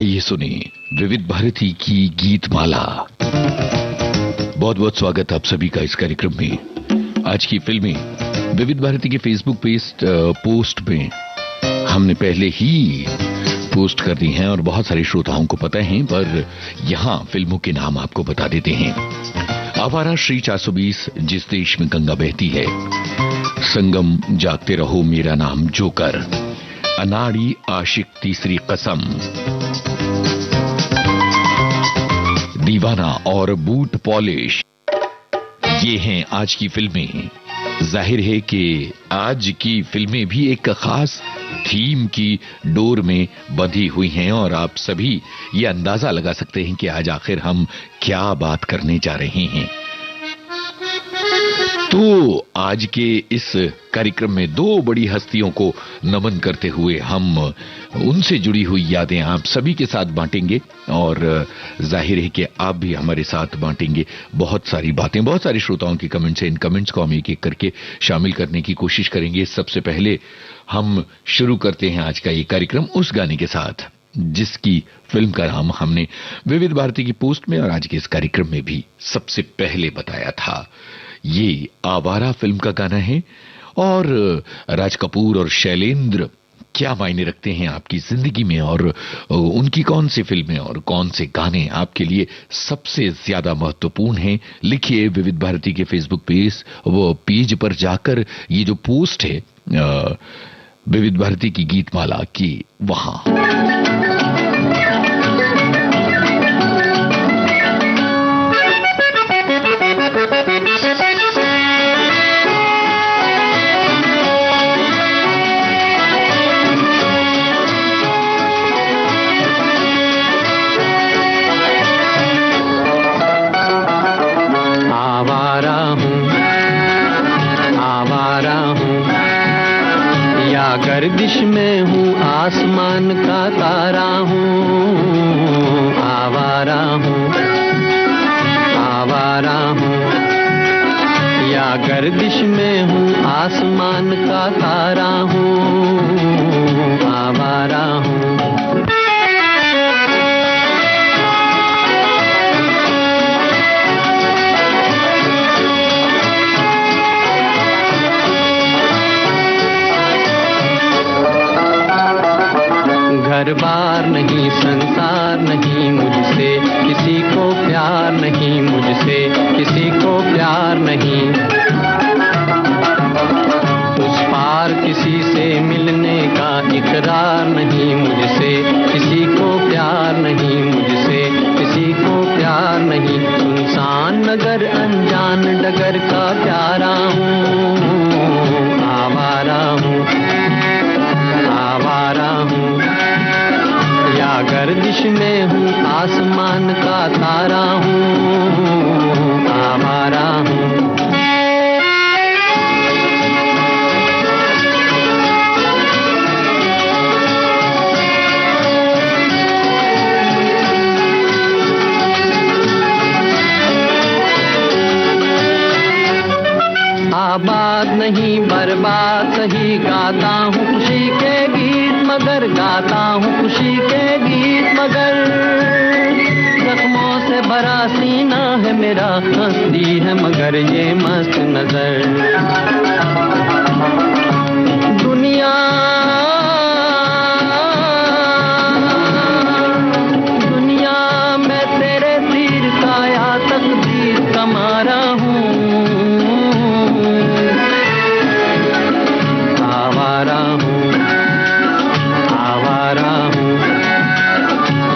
ये सुनिए विविध भारती की गीत माला। बहुत बहुत स्वागत आप सभी का इस कार्यक्रम में। आज की फिल्में विविध भारती के फेसबुक पेज पोस्ट में हमने पहले ही पोस्ट कर दी हैं और बहुत सारे श्रोताओं को पता है, पर यहाँ फिल्मों के नाम आपको बता देते हैं। आवारा श्री 420, जिस देश में गंगा बहती है, संगम, जागते रहो, मेरा नाम जोकर, अनाड़ी आशिक, तीसरी कसम, दीवाना और बूट पॉलिश, ये हैं आज की फिल्में। जाहिर है कि आज की फिल्में भी एक खास थीम की डोर में बंधी हुई हैं और आप सभी ये अंदाजा लगा सकते हैं कि आज आखिर हम क्या बात करने जा रहे हैं। तो आज के इस कार्यक्रम में दो बड़ी हस्तियों को नमन करते हुए हम उनसे जुड़ी हुई यादें आप सभी के साथ बांटेंगे और जाहिर है कि आप भी हमारे साथ बांटेंगे बहुत सारी बातें। बहुत सारे श्रोताओं के कमेंट्स हैं, इन कमेंट्स को हम एक एक करके शामिल करने की कोशिश करेंगे। सबसे पहले हम शुरू करते हैं आज का ये कार्यक्रम उस गाने के साथ जिसकी फिल्म का नाम हमने विविध भारती की पोस्ट में और आज के इस कार्यक्रम में भी सबसे पहले बताया था। ये आवारा फिल्म का गाना है और राज कपूर और शैलेंद्र क्या मायने रखते हैं आपकी जिंदगी में और उनकी कौन सी फिल्में और कौन से गाने आपके लिए सबसे ज्यादा महत्वपूर्ण हैं। लिखिए विविध भारती के फेसबुक पेज पर जाकर ये जो पोस्ट है विविध भारती की गीतमाला की, वहां गर्दिश में हूँ, आसमान का तारा हूँ, आवारा हूँ, आवारा हूँ। या गर्दिश में हूँ, आसमान का तारा हूँ, आवारा हूँ। घर बार नहीं, संसार नहीं, मुझसे किसी को प्यार नहीं, मुझसे किसी को प्यार नहीं। उस पार किसी से मिलने का इकरार नहीं, मुझसे किसी को प्यार नहीं, मुझसे किसी को प्यार नहीं। सुनसान नगर, अनजान डगर का प्यारा हूँ, आवारा हूँ, आवारा हूँ। या गर्दिश में हूँ, आसमान का तारा हूँ, आवारा हूँ। आबाद नहीं, बर्बाद सही, गाता हूँ खुशी के गीत मगर, गाता हूँ खुशी के गीत मगर। जख्मों से भरा सीना है मेरा, हंसती है मगर ये मस्त नजर। दुनिया दुनिया मैं तेरे तीर का या तकदीर का मारा हूँ, आवारा हूँ, आवारा हूँ।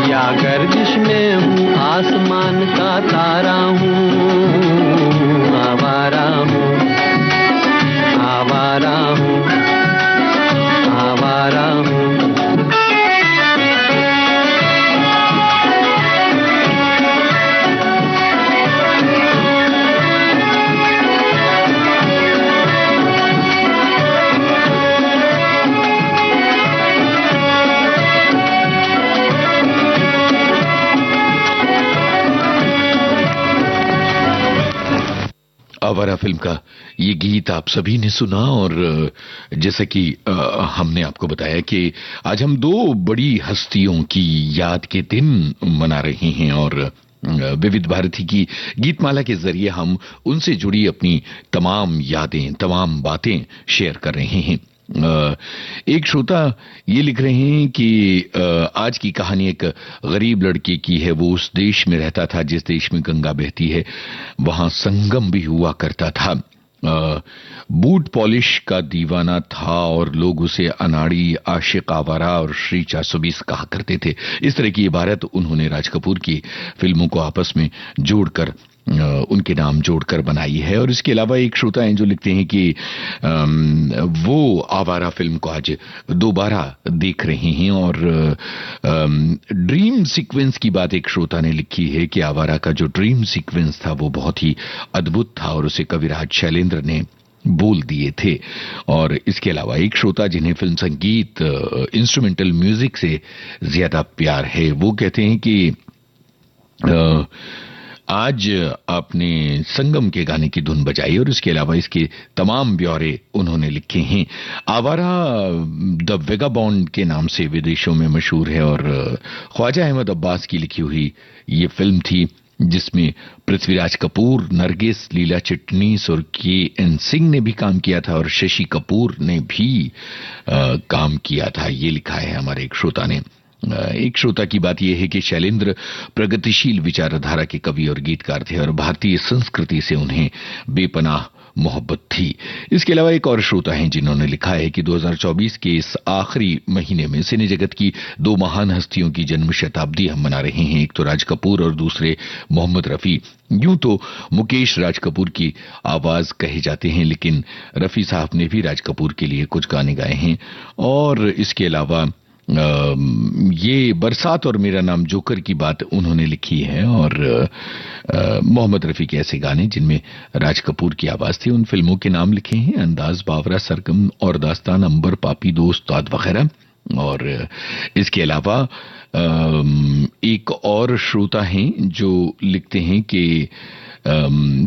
या गर्दिश में हूँ, आसमान का तारा हूँ, आवारा हूँ, आवारा हूँ, आवारा हूँ। आवारा फिल्म का ये गीत आप सभी ने सुना। और जैसा कि हमने आपको बताया कि आज हम दो बड़ी हस्तियों की याद के दिन मना रहे हैं और विविध भारती की गीतमाला के जरिए हम उनसे जुड़ी अपनी तमाम यादें, तमाम बातें शेयर कर रहे हैं। एक श्रोता ये लिख रहे हैं कि आज की कहानी एक गरीब लड़के की है। वो उस देश में रहता था जिस देश में गंगा बहती है, वहां संगम भी हुआ करता था। बूट पॉलिश का दीवाना था और लोग उसे अनाड़ी, आशिक, आवारा और श्री 420 कहा करते थे। इस तरह की इबारत उन्होंने राज कपूर की फिल्मों को आपस में जोड़कर, उनके नाम जोड़कर बनाई है। और इसके अलावा एक श्रोता हैं जो लिखते हैं कि वो आवारा फिल्म को आज दोबारा देख रहे हैं। और ड्रीम सीक्वेंस की बात एक श्रोता ने लिखी है कि आवारा का जो ड्रीम सीक्वेंस था वो बहुत ही अद्भुत था और उसे कविराज शैलेंद्र ने बोल दिए थे। और इसके अलावा एक श्रोता जिन्हें फिल्म संगीत, इंस्ट्रूमेंटल म्यूजिक से ज्यादा प्यार है, वो कहते हैं कि आज आपने संगम के गाने की धुन बजाई और इसके अलावा इसके तमाम ब्यौरे उन्होंने लिखे हैं। आवारा द वेगाबॉन्ड के नाम से विदेशों में मशहूर है और ख्वाजा अहमद अब्बास की लिखी हुई ये फिल्म थी जिसमें पृथ्वीराज कपूर, नरगिस, लीला चिटनीस और के.एन. सिंह ने भी काम किया था और शशि कपूर ने भी काम किया था। ये लिखा है हमारे एक श्रोता ने। एक श्रोता की बात यह है कि शैलेंद्र प्रगतिशील विचारधारा के कवि और गीतकार थे और भारतीय संस्कृति से उन्हें बेपनाह मोहब्बत थी। इसके अलावा एक और श्रोता हैं जिन्होंने लिखा है कि 2024 के इस आखिरी महीने में सिने जगत की दो महान हस्तियों की जन्म शताब्दी हम मना रहे हैं। एक तो राज कपूर और दूसरे मोहम्मद रफी। यूं तो मुकेश राज कपूर की आवाज कहे जाते हैं, लेकिन रफी साहब ने भी राज कपूर के लिए कुछ गाने गाए हैं। और इसके अलावा ये बरसात और मेरा नाम जोकर की बात उन्होंने लिखी है। और मोहम्मद रफी के ऐसे गाने जिनमें राज कपूर की आवाज थी, उन फिल्मों के नाम लिखे हैं अंदाज, बावरा, सरगम और दास्तान, अंबर, पापी, दोस्त, दाद वगैरह। और इसके अलावा एक और श्रोता हैं जो लिखते हैं कि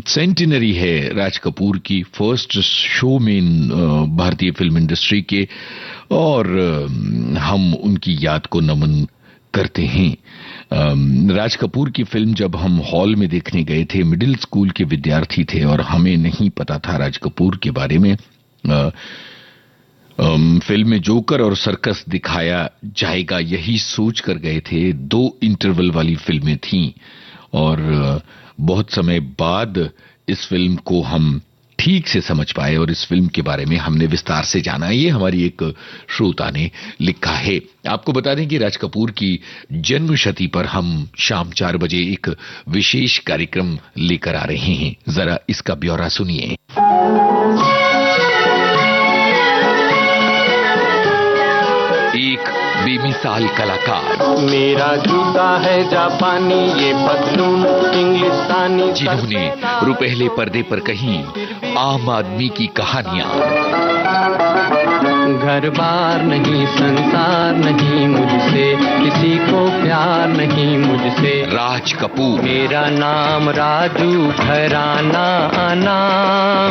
सेंटिनरी है राज कपूर की फर्स्ट शो में भारतीय फिल्म इंडस्ट्री के, और हम उनकी याद को नमन करते हैं। राज कपूर की फिल्म जब हम हॉल में देखने गए थे, मिडिल स्कूल के विद्यार्थी थे और हमें नहीं पता था राज कपूर के बारे में। फिल्म में जोकर और सर्कस दिखाया जाएगा यही सोच कर गए थे। 2 इंटरवल वाली फिल्में थीं और बहुत समय बाद इस फिल्म को हम ठीक से समझ पाए और इस फिल्म के बारे में हमने विस्तार से जाना। ये हमारी एक श्रोता ने लिखा है। आपको बता दें कि राज कपूर की जन्म शती पर हम शाम 4 बजे एक विशेष कार्यक्रम लेकर आ रहे हैं। जरा इसका ब्यौरा सुनिए। एक बेमिसाल कलाकार, मेरा जूता है जापानी, ये पतलून इंग्लिस्तानी, जिन्होंने रुपहले पर्दे पर कहीं आम आदमी की कहानियां। घर बार नहीं, संसार नहीं मुझसे, किसी को प्यार नहीं मुझसे। राज कपूर। मेरा नाम राजू, घराना आना।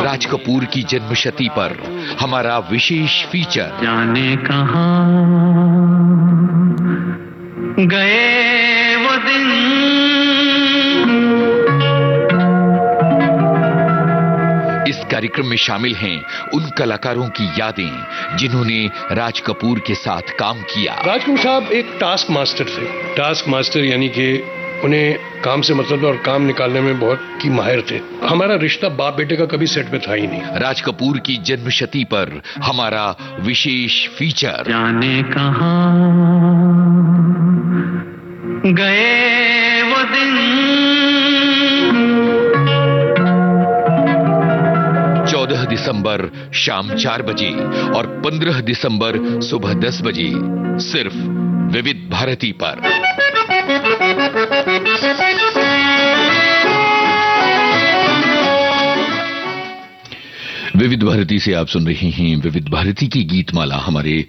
राज कपूर की जन्मशती पर हमारा विशेष फीचर। जाने कहां गए वो दिन, इस कार्यक्रम में शामिल हैं उन कलाकारों की यादें जिन्होंने राज कपूर के साथ काम किया। राज कपूर साहब एक टास्क मास्टर थे। टास्क मास्टर यानी कि उन्हें काम से मतलब और काम निकालने में बहुत की माहिर थे। हमारा रिश्ता बाप बेटे का कभी सेट में था ही नहीं। राज कपूर की जन्मशती पर हमारा विशेष फीचर। जाने कहां गए वो दिन। 14 दिसंबर शाम 4 बजे और 15 दिसंबर सुबह 10 बजे सिर्फ विविध भारती पर। विविध भारती से आप सुन रहे हैं विविध भारती की गीतमाला। हमारे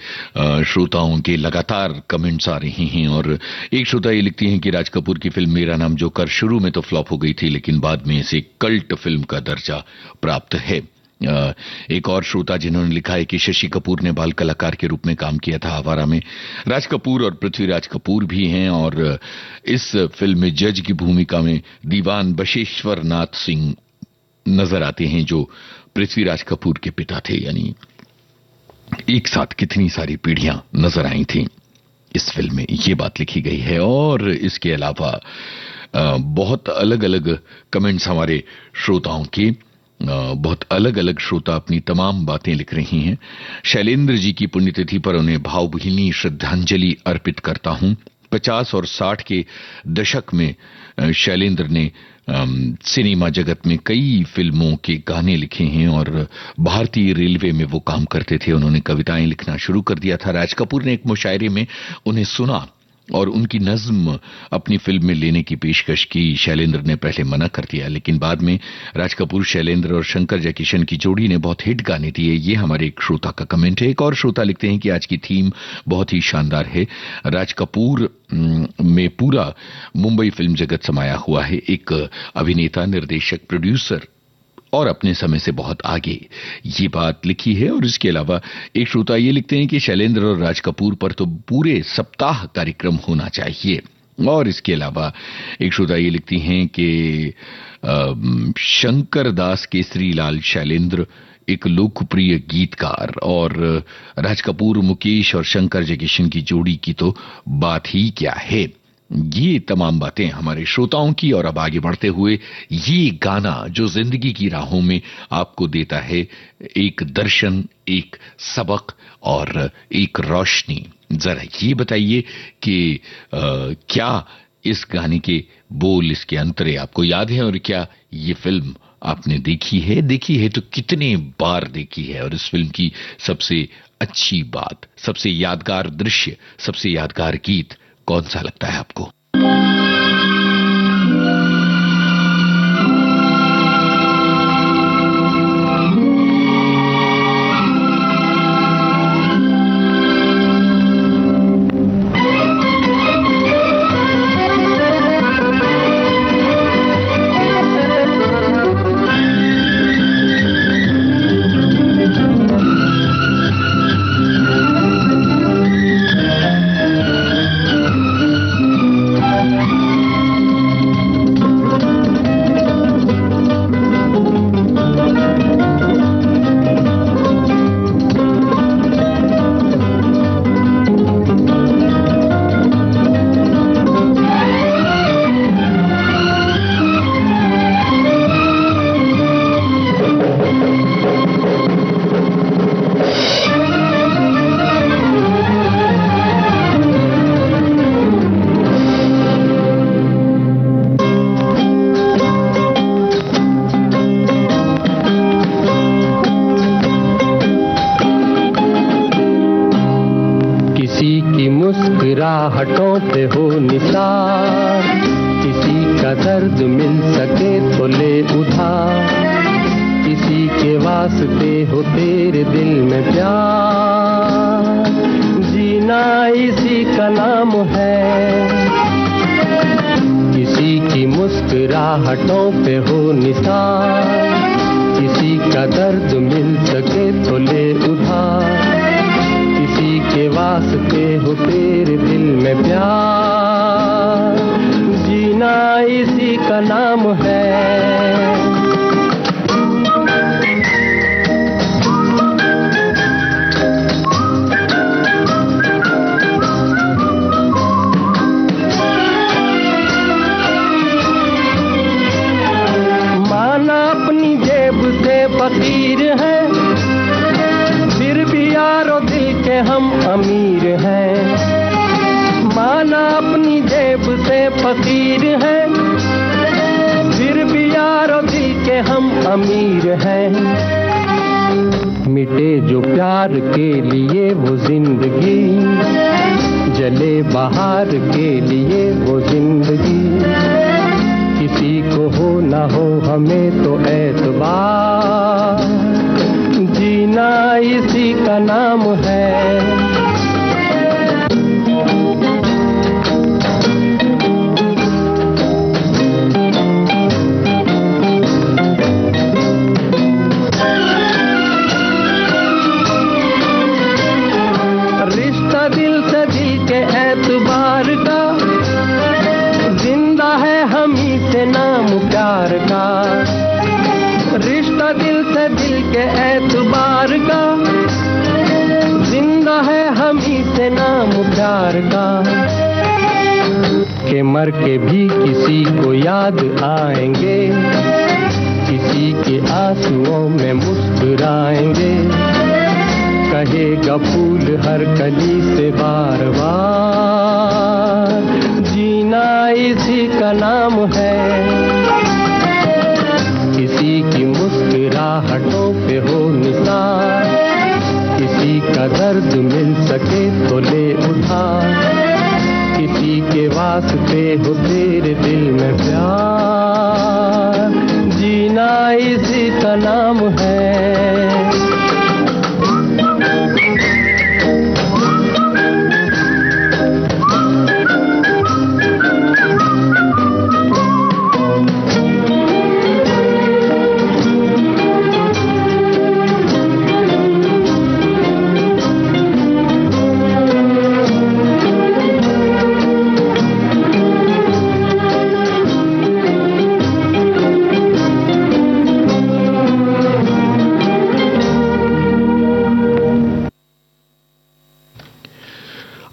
श्रोताओं के लगातार कमेंट्स आ रहे हैं और एक श्रोता ये लिखती हैं कि राज कपूर की फिल्म मेरा नाम जोकर शुरू में तो फ्लॉप हो गई थी, लेकिन बाद में इसे कल्ट फिल्म का दर्जा प्राप्त है। एक और श्रोता जिन्होंने लिखा है कि शशि कपूर ने बाल कलाकार के रूप में काम किया था आवारा में। राज कपूर और पृथ्वीराज कपूर भी हैं और इस फिल्म में जज की भूमिका में दीवान बशेश्वर नाथ सिंह नजर आते हैं, जो पृथ्वीराज कपूर के पिता थे। यानी एक साथ कितनी सारी पीढ़ियां नजर आई थी इस फिल्म में, ये बात लिखी गई है। और इसके अलावा बहुत अलग अलग कमेंट्स हमारे श्रोताओं के, बहुत अलग अलग श्रोता अपनी तमाम बातें लिख रही हैं। शैलेंद्र जी की पुण्यतिथि पर उन्हें भावभीनी श्रद्धांजलि अर्पित करता हूं। 50 और 60 के दशक में शैलेंद्र ने सिनेमा जगत में कई फिल्मों के गाने लिखे हैं और भारतीय रेलवे में वो काम करते थे। उन्होंने कविताएं लिखना शुरू कर दिया था। राज कपूर ने एक मुशायरे में उन्हें सुना और उनकी नज्म अपनी फिल्म में लेने की पेशकश की। शैलेंद्र ने पहले मना कर दिया, लेकिन बाद में राज कपूर, शैलेंद्र और शंकर जयकिशन की जोड़ी ने बहुत हिट गाने दिए। ये हमारे एक श्रोता का कमेंट है। एक और श्रोता लिखते हैं कि आज की थीम बहुत ही शानदार है। राज कपूर में पूरा मुंबई फिल्म जगत समाया हुआ है। एक अभिनेता, निर्देशक, प्रोड्यूसर और अपने समय से बहुत आगे, ये बात लिखी है। और इसके अलावा एक श्रोता ये लिखते हैं कि शैलेंद्र और राज कपूर पर तो पूरे सप्ताह कार्यक्रम होना चाहिए। और इसके अलावा एक श्रोता ये लिखती हैं कि शंकर दास केसरी लाल शैलेंद्र एक लोकप्रिय गीतकार और राज कपूर, मुकेश और शंकर जयकिशन की जोड़ी की तो बात ही क्या है। ये तमाम बातें हमारे श्रोताओं की। और अब आगे बढ़ते हुए ये गाना जो जिंदगी की राहों में आपको देता है एक दर्शन, एक सबक और एक रोशनी। जरा ये बताइए कि क्या इस गाने के बोल, इसके अंतरे आपको याद है और क्या ये फिल्म आपने देखी है? देखी है तो कितने बार देखी है? और इस फिल्म की सबसे अच्छी बात, सबसे यादगार दृश्य, सबसे यादगार गीत कौन सा लगता है आपको? मुस्कुराहटों पे हो निसार, किसी का दर्द मिल सके तो ले उधार, किसी के वास्ते हो तेरे दिल में प्यार, जीना इसी का नाम है। किसी की मुस्कुराहटों पे हो निसार, किसी का दर्द मिल सके तो ले उधार, किसी के वास्ते हो तेरे दिल में प्यार, जीना इसी का नाम है। माना अपनी जेब से फकीर है, फिर भी यारो दिल के हम अमीर हैं। माना अपनी जेब से फकीर है, फिर भी यारो दिल के हम अमीर हैं। मिटे जो प्यार के लिए वो जिंदगी, जले बाहर के लिए वो जिंदगी, किसी को हो ना हो हमें तो एतबार, इसी का नाम है। रिश्ता दिल से दिल के एतबार का, जिंदा है हम ही से नाम प्यार का, के मर के भी किसी को याद आएंगे, किसी के आंसुओं में मुस्कुराएंगे, कहेगा फूल हर कली से बार बार, जीना इसी का नाम है। किसी की मुस्कुराहटों पे हो निसार, किसी का दर्द मिल सके तो ले उठा, किसी के वास्ते हो तेरे दिल में प्यार, जीना इसी का नाम है।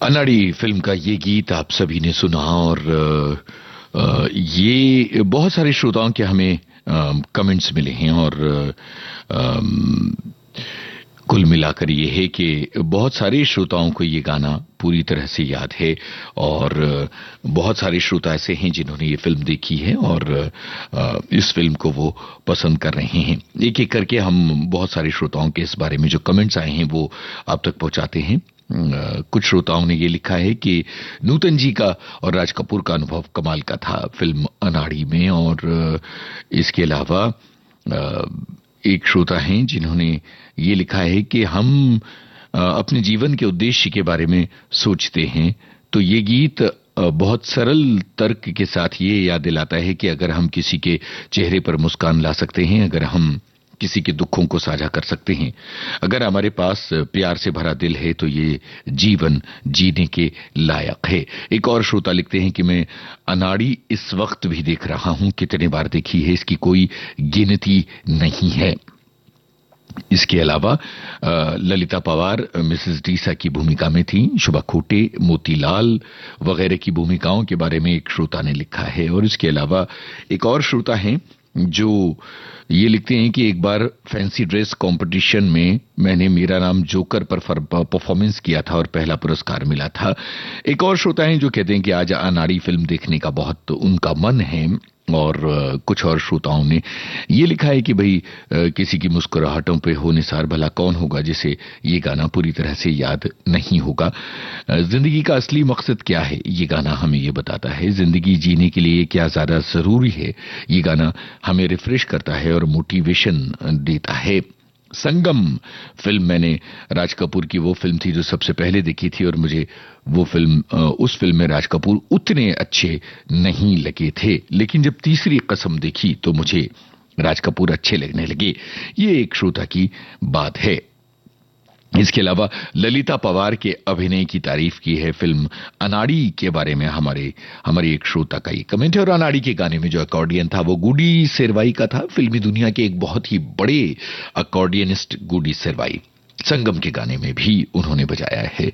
अनाड़ी फिल्म का ये गीत आप सभी ने सुना और ये बहुत सारे श्रोताओं के हमें कमेंट्स मिले हैं और कुल मिलाकर ये है कि बहुत सारे श्रोताओं को ये गाना पूरी तरह से याद है और बहुत सारे श्रोता ऐसे हैं जिन्होंने ये फिल्म देखी है और इस फिल्म को वो पसंद कर रहे हैं। एक एक करके हम बहुत सारे श्रोताओं के इस बारे में जो कमेंट्स आए हैं वो आप तक पहुंचाते हैं। कुछ श्रोताओं ने ये लिखा है कि नूतन जी का और राज कपूर का अनुभव कमाल का था फिल्म अनाड़ी में और इसके अलावा एक श्रोता हैं जिन्होंने ये लिखा है कि हम अपने जीवन के उद्देश्य के बारे में सोचते हैं तो ये गीत बहुत सरल तर्क के साथ ये याद दिलाता है कि अगर हम किसी के चेहरे पर मुस्कान ला सकते हैं, अगर हम किसी के दुखों को साझा कर सकते हैं, अगर हमारे पास प्यार से भरा दिल है तो ये जीवन जीने के लायक है। एक और श्रोता लिखते हैं कि मैं अनाड़ी इस वक्त भी देख रहा हूं, कितने बार देखी है इसकी कोई गिनती नहीं है। इसके अलावा ललिता पवार मिसेस डीसा की भूमिका में थी, शुभा खोटे, मोतीलाल वगैरह की भूमिकाओं के बारे में एक श्रोता ने लिखा है। और इसके अलावा एक और श्रोता हैं जो ये लिखते हैं कि एक बार फैंसी ड्रेस कंपटीशन में मैंने मेरा नाम जोकर पर परफॉर्मेंस किया था और पहला पुरस्कार मिला था। एक और श्रोता हैं जो कहते हैं कि आज अनाड़ी फिल्म देखने का बहुत उनका मन है। और कुछ और श्रोताओं ने ये लिखा है कि भाई किसी की मुस्कुराहटों पे हो निसार भला कौन होगा जिसे ये गाना पूरी तरह से याद नहीं होगा। जिंदगी का असली मकसद क्या है, ये गाना हमें ये बताता है। जिंदगी जीने के लिए क्या ज्यादा जरूरी है, ये गाना हमें रिफ्रेश करता है और मोटिवेशन देता है। संगम फिल्म मैंने राज कपूर की वो फिल्म थी जो सबसे पहले देखी थी और मुझे वो फिल्म उस फिल्म में राज कपूर उतने अच्छे नहीं लगे थे, लेकिन जब तीसरी कसम देखी तो मुझे राज कपूर अच्छे लगने लगे। ये एक श्रोता की बात है। इसके अलावा ललिता पवार के अभिनय की तारीफ की है फिल्म अनाड़ी के बारे में हमारे एक श्रोता का ये कमेंट है। और अनाड़ी के गाने में जो अकॉर्डियन था वो गुडी शेरवाई का था, फिल्मी दुनिया के एक बहुत ही बड़े अकॉर्डियनिस्ट गुडी शेरवाई संगम के गाने में भी उन्होंने बजाया है।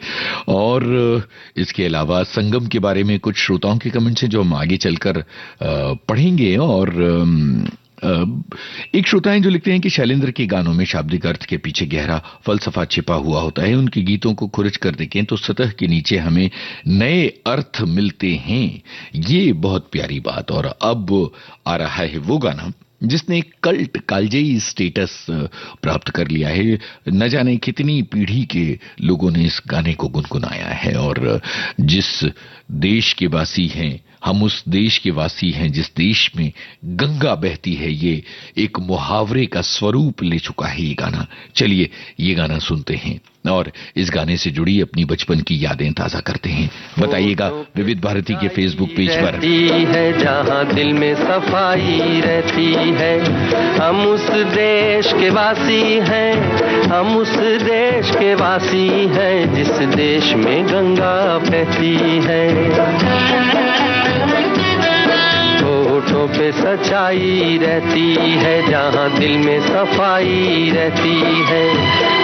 और इसके अलावा संगम के बारे में कुछ श्रोताओं के कमेंट्स हैं जो हम आगे चलकर पढ़ेंगे। और एक श्रोता हैं जो लिखते हैं कि शैलेंद्र के गानों में शाब्दिक अर्थ के पीछे गहरा फलसफा छिपा हुआ होता है। उनके गीतों को खुरच कर देखें तो सतह के नीचे हमें नए अर्थ मिलते हैं। ये बहुत प्यारी बात। और अब आ रहा है वो गाना जिसने एक कल्ट कालजयी स्टेटस प्राप्त कर लिया है। न जाने कितनी पीढ़ी के लोगों ने इस गाने को गुनगुनाया है और जिस देश के वासी हैं हम उस देश के वासी हैं जिस देश में गंगा बहती है, ये एक मुहावरे का स्वरूप ले चुका है ये गाना। चलिए ये गाना सुनते हैं और इस गाने से जुड़ी अपनी बचपन की यादें ताजा करते हैं। बताइएगा विविध भारती के फेसबुक पेज पर। है जहाँ दिल में सफाई रहती है, हम उस देश के वासी हैं, हम उस देश के वासी हैं जिस देश में गंगा बहती है। होठों पे सच्चाई रहती है जहाँ दिल में सफाई रहती है,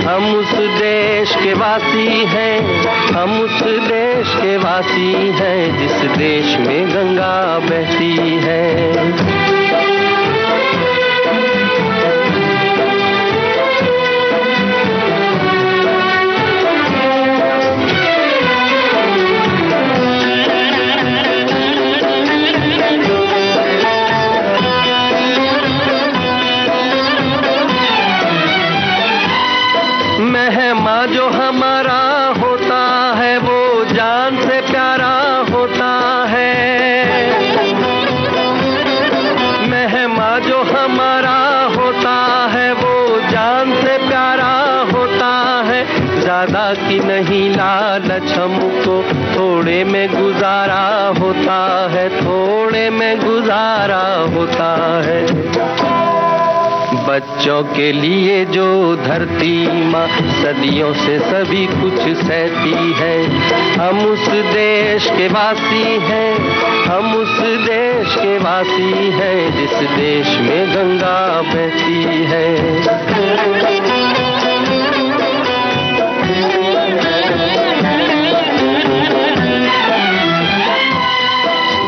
हम उस देश के वासी हैं, हम उस देश के वासी हैं जिस देश में गंगा बहती है। जो हमारा होता है वो जान से प्यारा होता है, मेहमा जो हमारा होता है वो जान से प्यारा होता है। ज्यादा की नहीं लालच हमको थोड़े में गुजारा होता है, थोड़े में गुजारा होता है। बच्चों के लिए जो धरती माँ सदियों से सभी कुछ सहती है, हम उस देश के वासी हैं, हम उस देश के वासी हैं जिस देश में गंगा बहती है।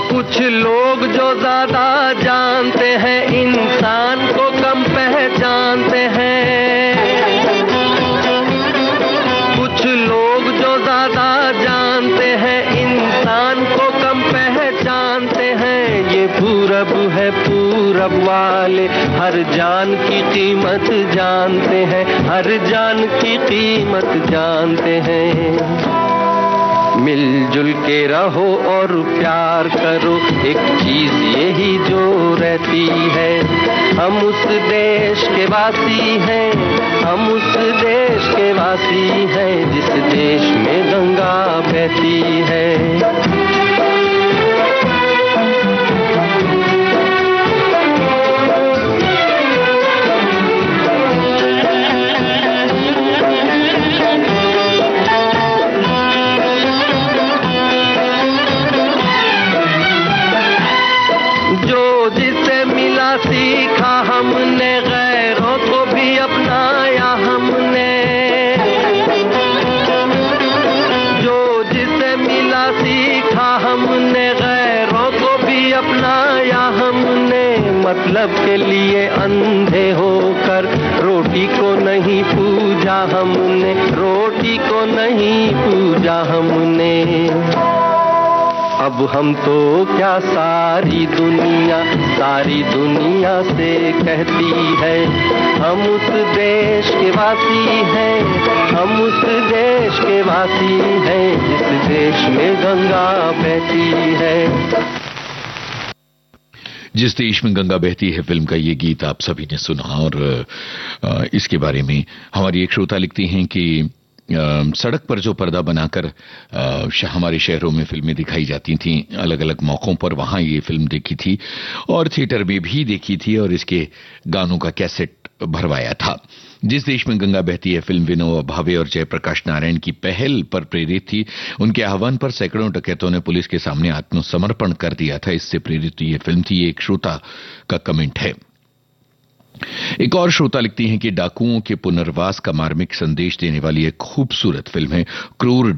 कुछ लोग जो ज्यादा जानते हैं इंसान को कम पहचानते हैं, कुछ लोग जो ज्यादा जानते हैं इंसान को कम पहचानते हैं। ये पूरब है पूरब वाले हर जान की कीमत जानते हैं, हर जान की कीमत जानते हैं। मिलजुल के रहो और प्यार करो, एक चीज यही जो रहती है, हम उस देश के वासी हैं, हम उस देश के वासी हैं जिस देश में गंगा बहती है। सीखा हमने गैरों को भी अपनाया हमने, जो जिसे मिला सीखा हमने गैरों को भी अपनाया हमने। मतलब के लिए अंधे होकर रोटी को नहीं पूजा हमने, रोटी को नहीं पूजा हमने। अब हम तो क्या सारी दुनिया से कहती है, हम उस देश के वासी हैं, हम उस देश के वासी हैं जिस देश में गंगा बहती है। जिस देश में गंगा बहती है फिल्म का ये गीत आप सभी ने सुना और इसके बारे में हमारी एक श्रोता लिखती हैं कि सड़क पर जो पर्दा बनाकर हमारे शहरों में फिल्में दिखाई जाती थीं अलग अलग मौकों पर, वहां ये फिल्म देखी थी और थिएटर में भी देखी थी और इसके गानों का कैसेट भरवाया था। जिस देश में गंगा बहती है फिल्म विनोबा भावे और जयप्रकाश नारायण की पहल पर प्रेरित थी। उनके आह्वान पर सैकड़ों डकैतों ने पुलिस के सामने आत्मसमर्पण कर दिया था। इससे प्रेरित ये फिल्म थी। एक श्रोता का कमेंट है। एक और श्रोता लिखती हैं कि डाकुओं के पुनर्वास का मार्मिक संदेश देने वाली एक खूबसूरत फिल्म है। क्रूर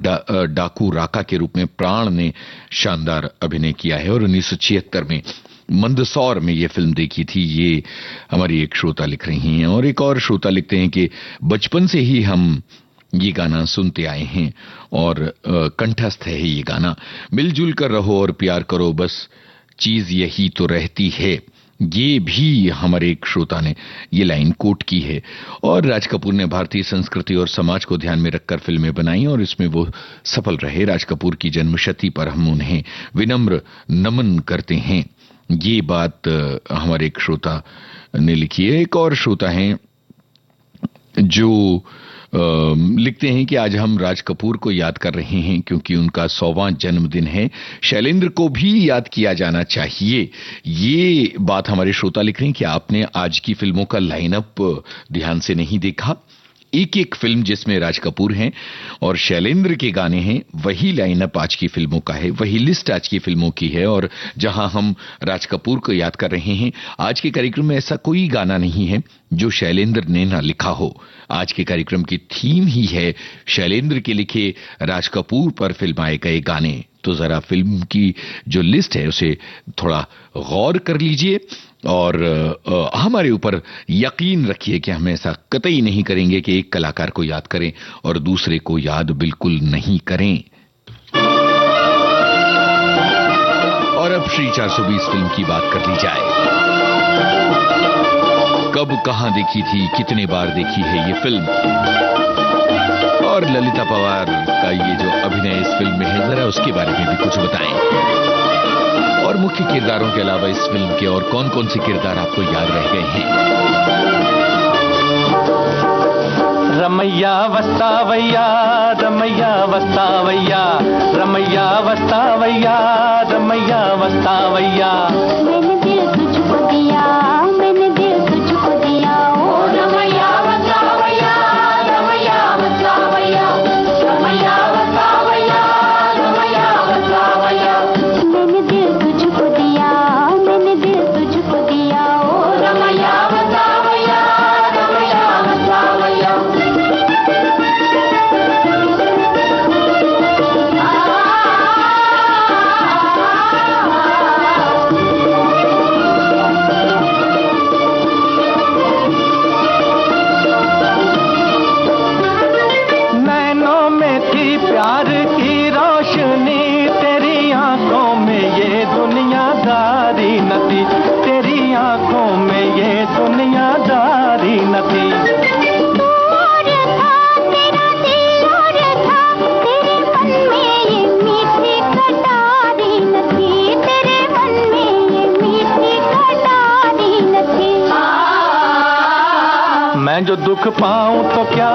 डाकू राका के रूप में प्राण ने शानदार अभिनय किया है और 1976 में मंदसौर में यह फिल्म देखी थी। ये हमारी एक श्रोता लिख रही हैं। और एक और श्रोता लिखते हैं कि बचपन से ही हम ये गाना सुनते आए हैं और कंठस्थ है ये गाना। मिलजुल कर रहो और प्यार करो, बस चीज यही तो रहती है ये भी हमारे एक श्रोता ने ये लाइन कोट की है। और राज कपूर ने भारतीय संस्कृति और समाज को ध्यान में रखकर फिल्में बनाई और इसमें वो सफल रहे। राज कपूर की जन्मशती पर हम उन्हें विनम्र नमन करते हैं। ये बात हमारे एक श्रोता ने लिखी है। एक और श्रोता हैं जो लिखते हैं कि आज हम राज कपूर को याद कर रहे हैं क्योंकि उनका 100वां जन्मदिन है। शैलेंद्र को भी याद किया जाना चाहिए। ये बात हमारे श्रोता लिख रहे हैं कि आपने आज की फिल्मों का लाइनअप ध्यान से नहीं देखा। एक एक फिल्म जिसमें राज कपूर हैं और शैलेंद्र के गाने हैं, वही लाइनअप आज की फिल्मों का है, वही लिस्ट आज की फिल्मों की है। और जहां हम राज कपूर को याद कर रहे हैं, आज के कार्यक्रम में ऐसा कोई गाना नहीं है जो शैलेंद्र ने ना लिखा हो। आज के कार्यक्रम की थीम ही है शैलेंद्र के लिखे राज कपूर पर फिल्माए गए गाने। तो जरा फिल्म की जो लिस्ट है उसे थोड़ा गौर कर लीजिए और हमारे ऊपर यकीन रखिए कि हम ऐसा कतई नहीं करेंगे कि एक कलाकार को याद करें और दूसरे को याद बिल्कुल नहीं करें। और अब श्री 420 फिल्म की बात कर ली जाए। कब कहां देखी थी, कितने बार देखी है ये फिल्म, और ललिता पवार का ये जो अभिनय इस फिल्म में है, जरा उसके बारे में भी कुछ बताएं। और मुख्य किरदारों के अलावा इस फिल्म के और कौन कौन से किरदार आपको याद रह गए हैं। रमैया वस्तावैया, रमैया वस्तावैया, रमैया वस्तावैया, रमैया वस्तावैया। मैंने दिल तुझको दिया, मैंने दिल तुझको दिया, ओ रमैया वस्तावैया, रमैया वस्तावैया, रमैया वस्तावैया, रमैया वस्तावैया। मैंने दिल तुझको दिया, मैंने दिल तुझको दिया, ओ रमैया वस्तावैया, रमैया वस्तावैया। नैनों में थी प्यार की रोशनी, तेरी आंखों में ये दुनियादारी न थी, तेरी आंखों में ये दुनियादारी न थी। और था तेरा दिल और था, तेरे मन में ये मीठी कटारी न थी, तेरे मन में ये मीठी कटारी न थी। मैं जो दुख पाऊं तो क्या,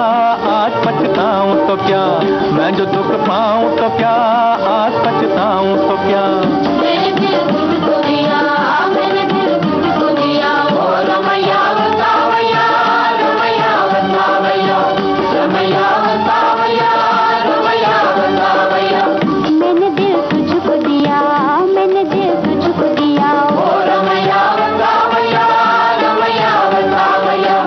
आज पछताऊं तो क्या, मैं जो दुख पाऊं तो क्या, आज पछताऊं तो क्या। मैंने दिल तुझको दिया, मैंने दिल तुझको दिया, ओ रमैया वस्तावैया, रमैया वस्तावैया, रमैया वस्तावैया, रमैया वस्तावैया। मैंने दिल तुझको दिया, मैंने दिल तुझको दिया, ओ रमैया वस्तावैया, रमैया वस्तावैया।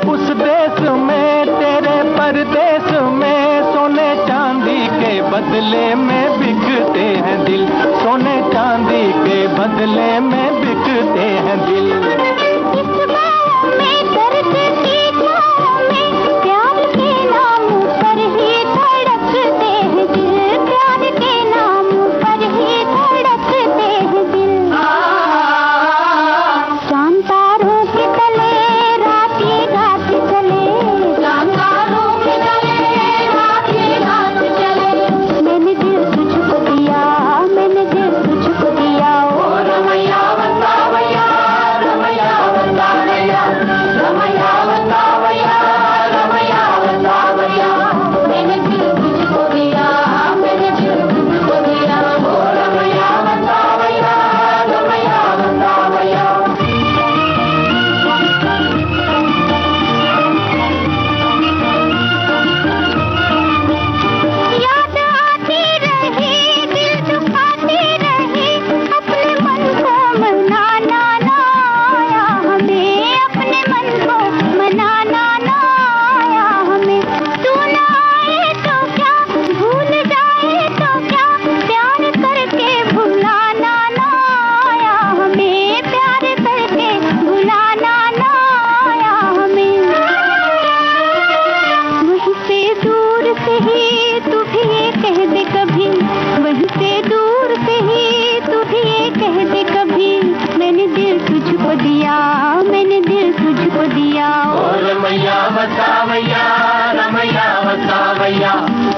उस देश में तेरे परदेश में सोने चांदी के बदले में बिकते हैं दिल, सोने चांदी के बदले में बिकते हैं दिल। इस बाहों में दर्द की छाओं में प्यार के नाम पर ही धड़कते हैं दिल, प्यार के नाम पर ही धड़कते हैं दिल। चांद तारों के तले रात ही रात चले, चांद तारों के तले रात ही रात चले। मैंने दिल तुझको दिया, मैंने दिल तुझको दिया, ओ रमैया वस्तावैया, रमैया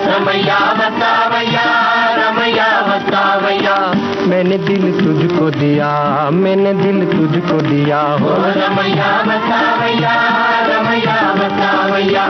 रमैया बतावैया, रमैया बतावैया। मैंने दिल तुझको दिया, मैंने दिल तुझको दिया हो रमैया बतावैया, रमैया बतावैया।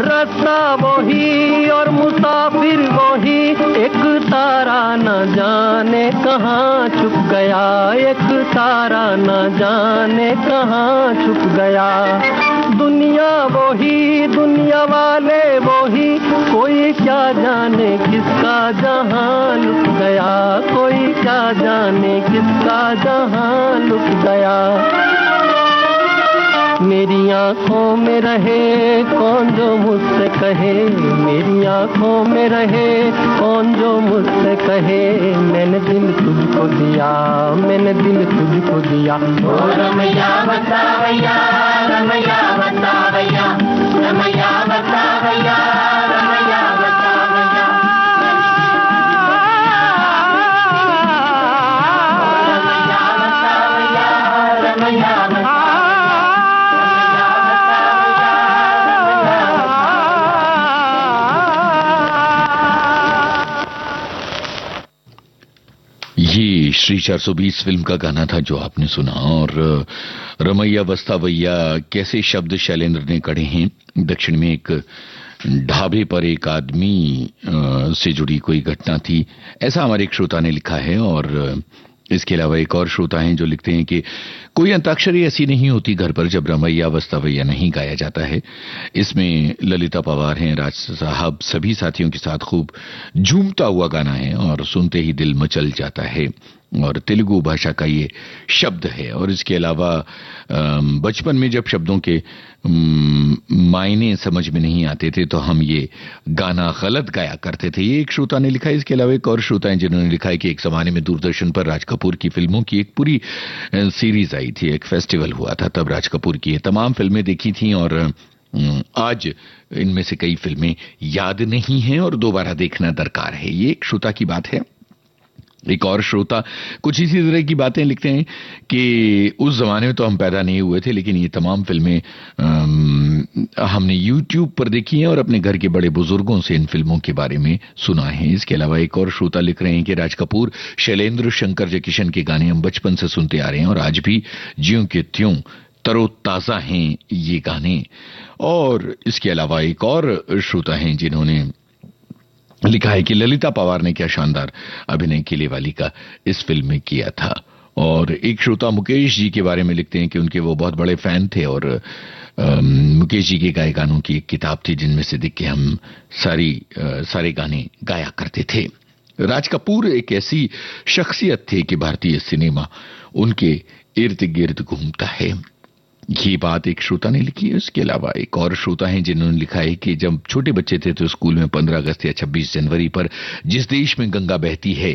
रास्ता वही और मुसाफिर वही, एक तारा न जाने कहाँ छुप गया, एक तारा न जाने कहाँ छुप गया। दुनिया वही, दुनिया वाले वही, कोई क्या जाने किसका जहां लुट गया, कोई क्या जाने किसका जहां लुट गया। मेरी आंखों में रहे कौन जो मुझसे कहे, मेरी आंखों में रहे कौन जो मुझसे कहे। मैंने दिल तुझको दिया, मैंने दिल तुझको दिया ओ रमैया बतावैया, रमैया बतावैया, रमैया बतावैया, रमैया बतावैया। रमैया बतावैया, ये श्री 420 फिल्म का गाना था जो आपने सुना। और रमैया बस्तावैया कैसे शब्द शैलेंद्र ने कढ़े हैं। दक्षिण में एक ढाबे पर एक आदमी से जुड़ी कोई घटना थी, ऐसा हमारे एक श्रोता ने लिखा है। और इसके अलावा एक और श्रोता हैं जो लिखते हैं कि कोई अंताक्षरी ऐसी नहीं होती घर पर जब रमैया बस्तावैया नहीं गाया जाता है। इसमें ललिता पवार हैं, राज साहब सभी साथियों के साथ खूब झूमता हुआ गाना है और सुनते ही दिल मचल जाता है। और तेलुगु भाषा का ये शब्द है। और इसके अलावा बचपन में जब शब्दों के मायने समझ में नहीं आते थे तो हम ये गाना गलत गाया करते थे, ये एक श्रोता ने लिखा है। इसके अलावा एक और श्रोता है जिन्होंने लिखा है कि एक जमाने में दूरदर्शन पर राज कपूर की फिल्मों की एक पूरी सीरीज आई थी, एक फेस्टिवल हुआ था, तब राज कपूर की तमाम फिल्में देखी थी और आज इनमें से कई फिल्में याद नहीं हैं और दोबारा देखना दरकार है। ये एक श्रोता की बात है। एक और श्रोता कुछ इसी तरह की बातें लिखते हैं कि उस जमाने में तो हम पैदा नहीं हुए थे, लेकिन ये तमाम फिल्में हमने YouTube पर देखी हैं और अपने घर के बड़े बुजुर्गों से इन फिल्मों के बारे में सुना है। इसके अलावा एक और श्रोता लिख रहे हैं कि राज कपूर, शैलेंद्र, शंकर जयकिशन के गाने हम बचपन से सुनते आ रहे हैं और आज भी ज्यों के त्यों तरोताजा हैं ये गाने। और इसके अलावा एक और श्रोता हैं जिन्होंने लिखा है कि ललिता पवार ने क्या शानदार अभिनय किलेवाली का इस फिल्म में किया था। और एक श्रोता मुकेश जी के बारे में लिखते हैं कि उनके वो बहुत बड़े फैन थे और मुकेश जी के गाए गानों की एक किताब थी जिनमें से देख के हम सारे गाने गाया करते थे। राज कपूर एक ऐसी शख्सियत थे कि भारतीय सिनेमा उनके इर्द गिर्द घूमता है। ये बात एक श्रोता ने लिखी है। इसके अलावा एक और श्रोता हैं जिन्होंने लिखा है कि जब छोटे बच्चे थे तो स्कूल में 15 अगस्त या 26 जनवरी पर जिस देश में गंगा बहती है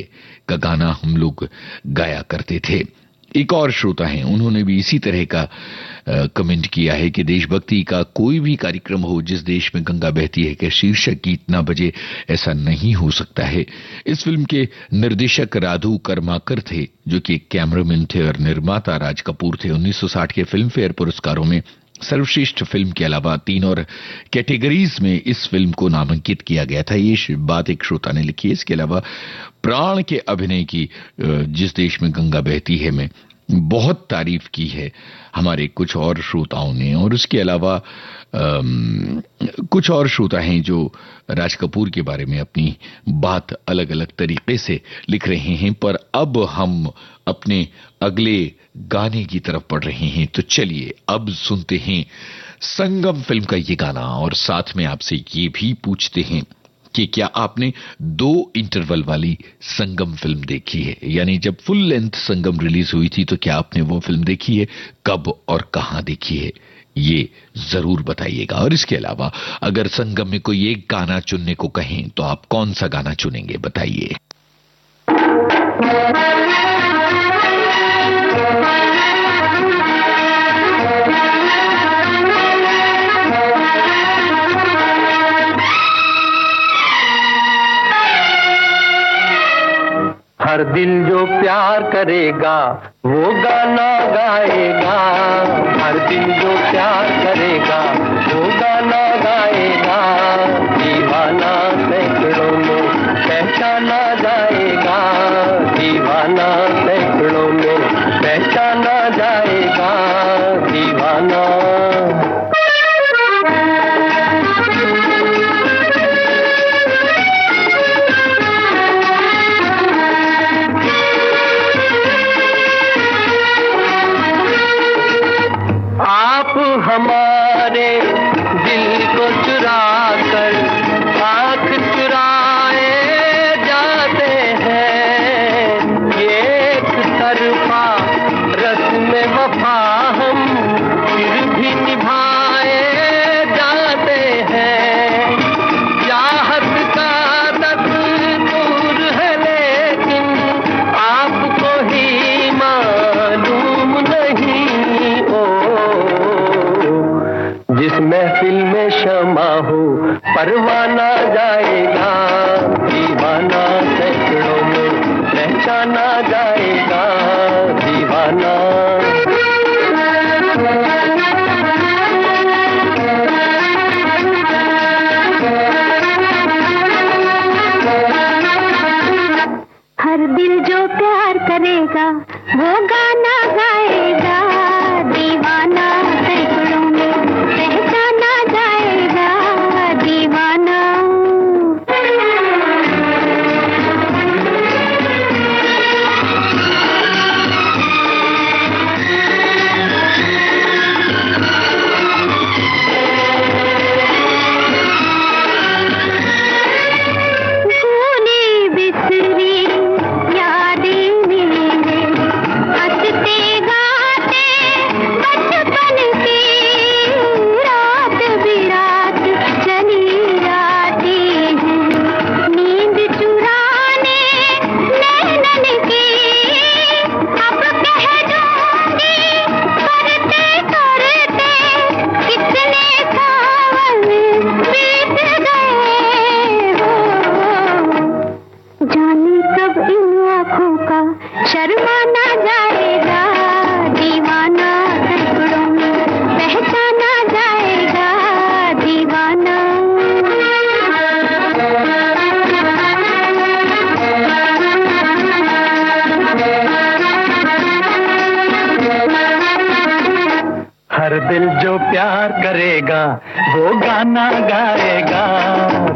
का गाना हम लोग गाया करते थे। एक और श्रोता हैं, उन्होंने भी इसी तरह का कमेंट किया है कि देशभक्ति का कोई भी कार्यक्रम हो जिस देश में गंगा बहती है के शीर्षक गीत ना बजे, ऐसा नहीं हो सकता है। इस फिल्म के निर्देशक राधु कर्माकर थे जो कि एक कैमरामैन थे और निर्माता राज कपूर थे। 1960 के फिल्म फेयर पुरस्कारों में सर्वश्रेष्ठ फिल्म के अलावा 3 और कैटेगरीज में इस फिल्म को नामांकित किया गया था। ये बात एक श्रोता ने लिखी है। इसके अलावा प्राण के अभिनय की जिस देश में गंगा बहती है में बहुत तारीफ की है हमारे कुछ और श्रोताओं ने। और इसके अलावा कुछ और श्रोता हैं जो राज कपूर के बारे में अपनी बात अलग अलग तरीके से लिख रहे हैं। पर अब हम अपने अगले गाने की तरफ बढ़ रहे हैं, तो चलिए अब सुनते हैं संगम फिल्म का ये गाना और साथ में आपसे ये भी पूछते हैं कि क्या आपने 2 इंटरवल वाली संगम फिल्म देखी है, यानी जब फुल लेंथ संगम रिलीज हुई थी तो क्या आपने वो फिल्म देखी है, कब और कहां देखी है, ये जरूर बताइएगा। और इसके अलावा अगर संगम में कोई एक गाना चुनने को कहें तो आप कौन सा गाना चुनेंगे, बताइए। हर दिल जो प्यार करेगा वो गाना गाएगा, हर दिल जो प्यार करेगा वो गाना गाएगा, दीवाना सैकड़ों में पहचाना जाएगा, दीवाना सैकड़ों में पहचाना जाएगा, दीवाना। हमारे दिल को चुरा कर आँख चुराए जाते हैं, ये एक तरफा रस्म वफा हम फिर भी निभाए जाते हैं, चाहत का दस्तूर है लेकिन आपको ही मालूम नहीं। ओ जिस महफिल में शमा हो परवाना जाएगा, दीवाना सैकड़ों में पहचाना जाएगा, दीवाना। हर दिल जो प्यार करेगा वो गाना गाएगा, दीवाना सैकड़ों में पहचाना जाएगा, दीवाना। भूली बिसरी यादें मेरे हंसते गाते बचपन की, रात बिरात चली आती है नींद चुराने नैनन की, अब कह दूंगी करते करते कितने सावन बीत गए हो, जाने कब इन आँखों का शर्माना जाएगा, दीवाना सैकड़ों में पहचाना जाएगा, दीवाना। हर दिल जो प्यार करेगा वो गाना गाएगा,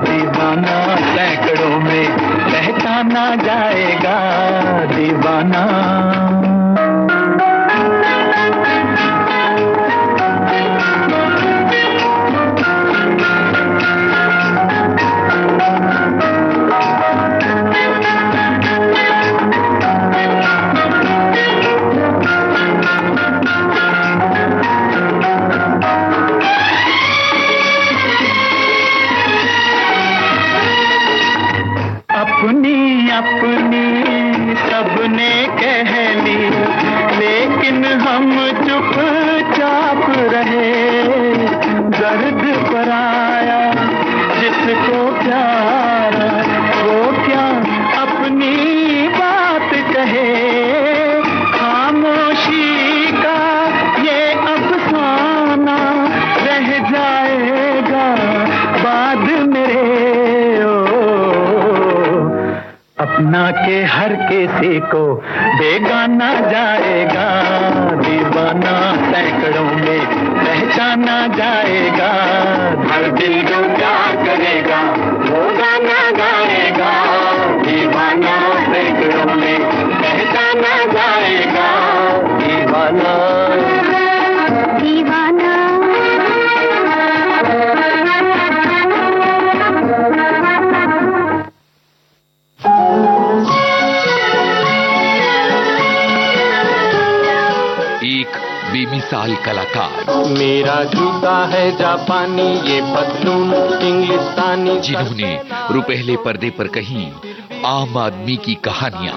दीवाना सैकड़ों में पहचाना जाएगा, दीवाना। अपनी अपनी सबने कह ली लेकिन हम चुपचाप रहे, दर्द पर आया जिसको प्यारा वो क्या अपनी बात कहे, खामोशी का ये अफसाना रह जाएगा बाद मेरे। अपना के हर किसी को बेगाना जाएगा, दीवाना सैकड़ों में पहचाना जाएगा, हर दिल जो प्यार करेगा वो गाना गाएगा, दीवाना सैकड़ों में पहचाना जाएगा, दीवाना। दीवाना एक बेमिसाल कलाकार, मेरा जूता है जापानी, ये पतलून इंग्लिस्तानी, जिन्होंने रुपहले पर्दे पर कहीं आम आदमी की कहानियां,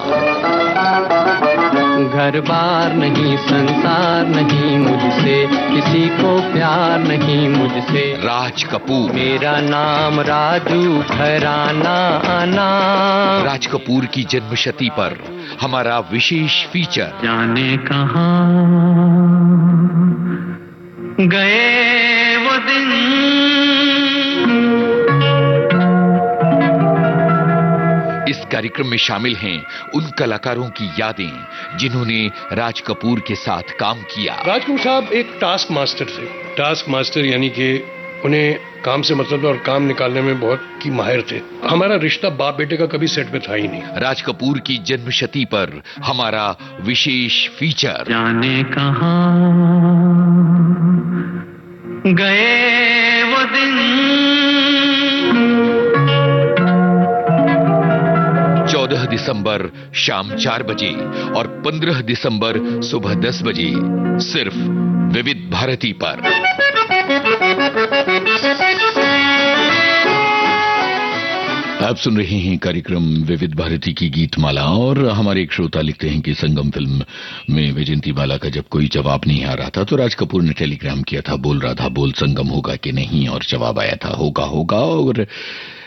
घर बार नहीं, संसार नहीं, मुझसे किसी को प्यार नहीं मुझसे। राज कपूर। मेरा नाम राजू, घराना आना। राज कपूर की जन्मशती पर हमारा विशेष फीचर। जाने कहाँ गए वो दिन, इस कार्यक्रम में शामिल हैं उन कलाकारों की यादें जिन्होंने राज कपूर के साथ काम किया। राज कपूर साहब एक टास्क मास्टर थे। टास्क मास्टर यानी कि उन्हें काम से मतलब और काम निकालने में बहुत की माहिर थे। हमारा रिश्ता बाप बेटे का कभी सेट पे था ही नहीं। राज कपूर की जन्मशती पर हमारा विशेष फीचर। जाने कहाँ गए वो दिन, 14 दिसंबर शाम 4 बजे और 15 दिसंबर सुबह 10 बजे सिर्फ विविध भारती पर। आप सुन रहे हैं कार्यक्रम विविध भारती की गीतमाला और हमारे एक श्रोता लिखते हैं कि संगम फिल्म में वैजयंती माला का जब कोई जवाब नहीं आ रहा था तो राज कपूर ने टेलीग्राम किया था, बोल रहा था बोल संगम होगा कि नहीं, और जवाब आया था होगा होगा, और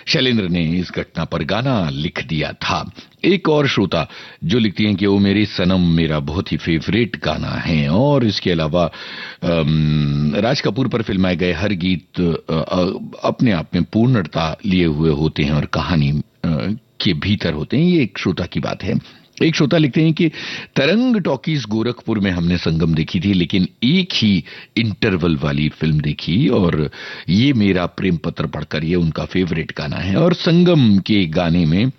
शैलेंद्र ने इस घटना पर गाना लिख दिया था। एक और श्रोता जो लिखती हैं कि वो मेरे सनम मेरा बहुत ही फेवरेट गाना है, और इसके अलावा राज कपूर पर फिल्माए गए हर गीत अपने आप में पूर्णता लिए हुए होते हैं और कहानी के भीतर होते हैं। ये एक श्रोता की बात है। एक श्रोता लिखते हैं कि तरंग टॉकीज गोरखपुर में हमने संगम देखी थी, लेकिन एक ही इंटरवल वाली फिल्म देखी और ये मेरा प्रेम पत्र पढ़कर ये उनका फेवरेट गाना है। और संगम के गाने में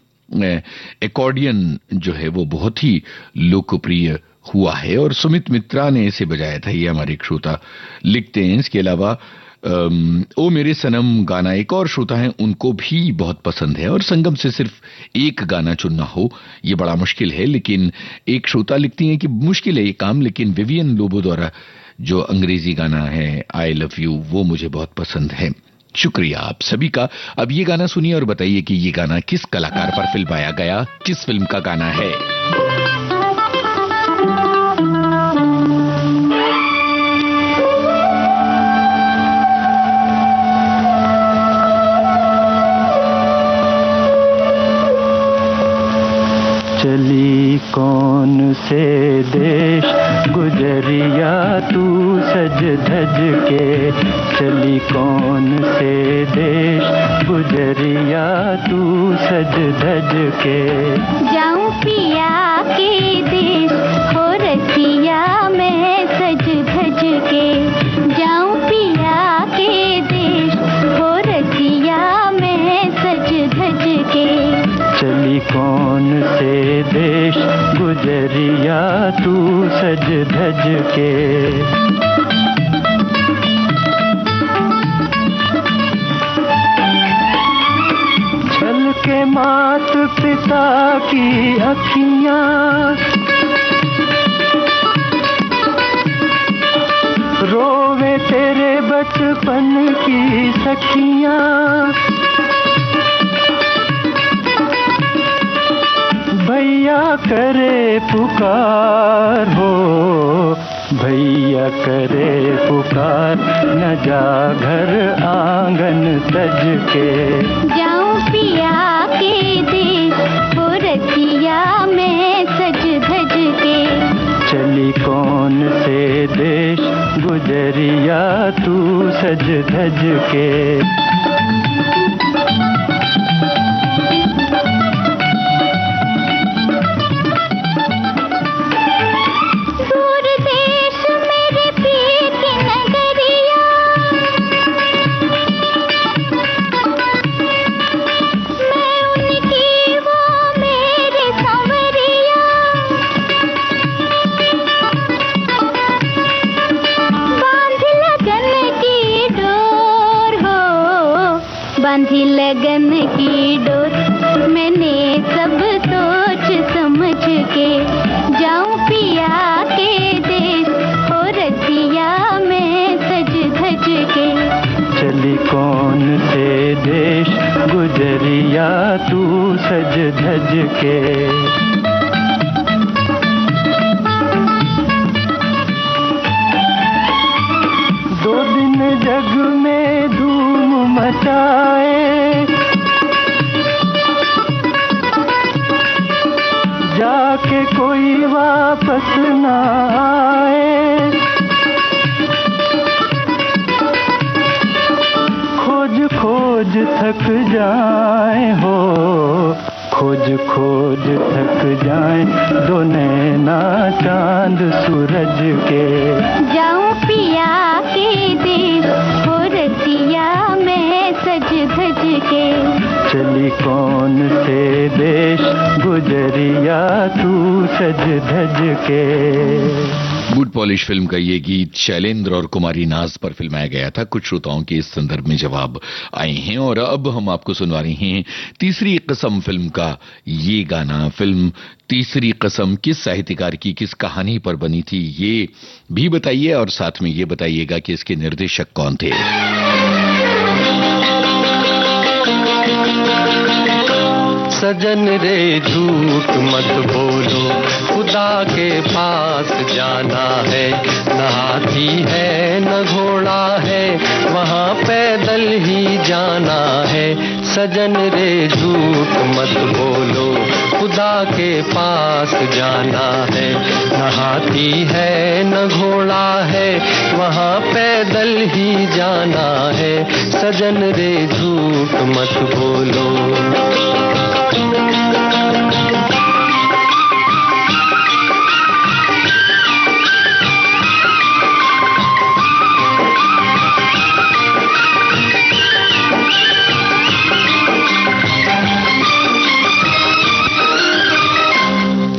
एकॉर्डियन जो है वो बहुत ही लोकप्रिय हुआ है और सुमित मित्रा ने इसे बजाया था, ये हमारे एक श्रोता लिखते हैं। इसके अलावा ओ मेरे सनम गाना एक और श्रोता है, उनको भी बहुत पसंद है। और संगम से सिर्फ एक गाना चुनना हो ये बड़ा मुश्किल है, लेकिन एक श्रोता लिखती हैं कि मुश्किल है ये काम, लेकिन विवियन लोबो द्वारा जो अंग्रेजी गाना है आई लव यू वो मुझे बहुत पसंद है। शुक्रिया आप सभी का। अब ये गाना सुनिए और बताइए कि ये गाना किस कलाकार पर फिल्माया गया, किस फिल्म का गाना है। चली कौन से देश गुजरिया तू सज धज के, चली कौन से देश गुजरिया तू सज धज के। जाऊं पिया के देश हो रसिया मैं सज धज के, जाऊं पिया के देश हो रसिया मैं सज धज के। चली कौन से देश गुजरिया तू सज धज के। छल के मात पिता की अखियां, रोवे तेरे बचपन की सखियां। भैया करे पुकार हो, भैया करे पुकार, न जा घर आंगन तज के। जाऊं पिया के देश हो रसिया मैं सज धज के। चली कौन से देश गुजरिया तू सज धज के। बांधी लगन की डोर मैंने सब सोच समझ के। जाऊं पिया के देश हो रसिया मैं सज धज के। चली कौन से देश गुजरिया तू सज धज के। चाहे, जाके कोई वापस ना आए। खोज खोज थक जाए हो, खोज खोज थक जाए दो नैना चांद सूरज के। जाऊं पिया के देश हो रसिया मैं सज धज के। चली कौन से देश गुजरिया तू सज धज के। बूट पॉलिश फिल्म का ये गीत शैलेंद्र और कुमारी नाज पर फिल्माया गया था। कुछ श्रोताओं के इस संदर्भ में जवाब आए हैं और अब हम आपको सुनवा रहे हैं तीसरी कसम फिल्म का ये गाना। फिल्म तीसरी कसम किस साहित्यकार की, किस कहानी पर बनी थी, ये भी बताइए और साथ में ये बताइएगा कि इसके निर्देशक कौन थे। सजन रे झूठ मत बोलो, खुदा के पास जाना है। न हाथी है न घोड़ा है, वहाँ पैदल ही जाना है। सजन रे झूठ मत बोलो, खुदा के पास जाना है। न हाथी है न घोड़ा है, वहाँ पैदल ही जाना है। सजन रे झूठ मत बोलो।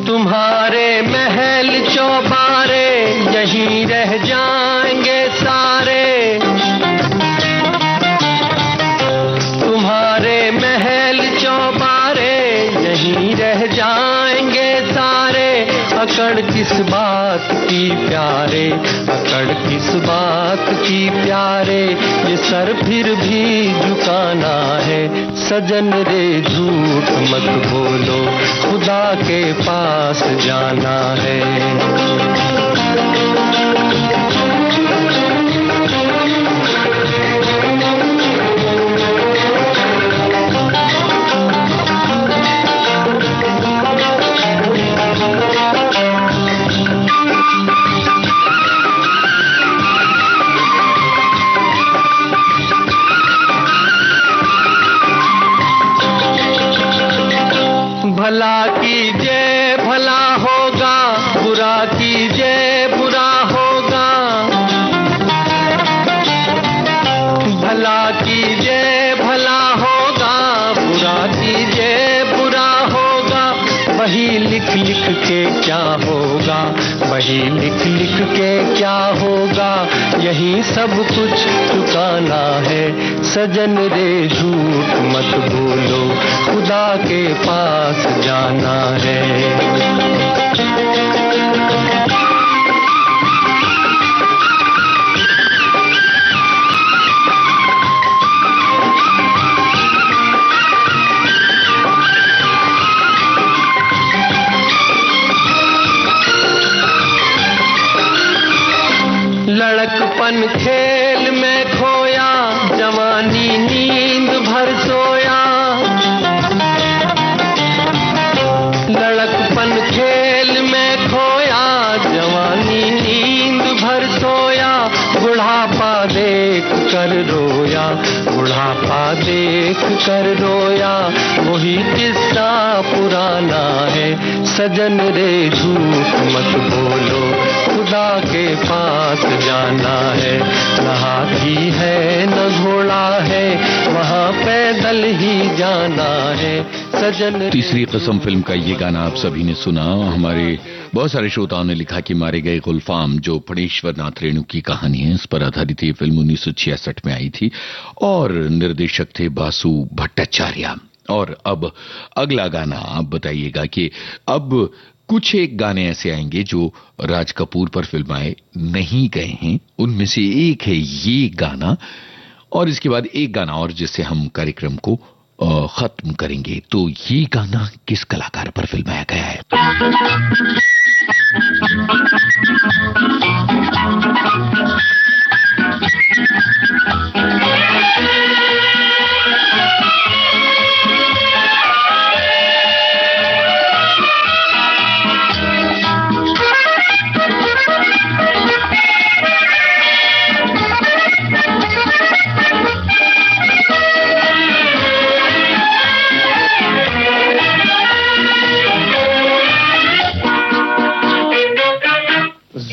तुम्हारे महल चौबारे यहीं रह जाएंगे सारे। तुम्हारे महल चौबारे यहीं रह जाएंगे सारे। अकड़ किस बात की प्यारे, अकड़ किस बात की प्यारे। ये सर फिर भी झुकाना है। सजन रे झूठ मत बोलो, खुदा के पास जाना है। भला कीजिए भला होगा, बुरा कीजिए बुरा होगा। भला कीजिए भला होगा, बुरा कीजिए बुरा होगा। वही लिख लिख के क्या होगा, वही लिख लिख के क्या होगा। यही सब कुछ चुकाना है। सजन रे झूठ मत बोलो, खुदा के पास जाना है। लड़कपन खेल में खोया, जवानी नींद भर सोया। लड़कपन खेल में खोया, जवानी नींद भर सोया। बुढ़ापा देख कर रोया, बुढ़ापा देख कर रोया। वही किस्सा पुराना है। सजन रे झूठ मत बोलो, खुदा के पास जाना है। न हाथी है न घोड़ा है, वहाँ पैदल ही जाना है। सजन तीसरी कसम फिल्म का ये गाना आप सभी ने सुना। हमारे बहुत सारे श्रोताओं ने लिखा कि मारे गए गुलफाम जो फणेश्वर नाथ रेणु की कहानी है, इस पर आधारित ये फिल्म 1966 में आई थी और निर्देशक थे बासु भट्टाचार्य। और अब अगला गाना आप बताइएगा कि अब कुछ एक गाने ऐसे आएंगे जो राज कपूर पर फिल्माए नहीं गए हैं। उनमें से एक है ये गाना और इसके बाद एक गाना और जिससे हम कार्यक्रम को खत्म करेंगे। तो ये गाना किस कलाकार पर फिल्माया गया है?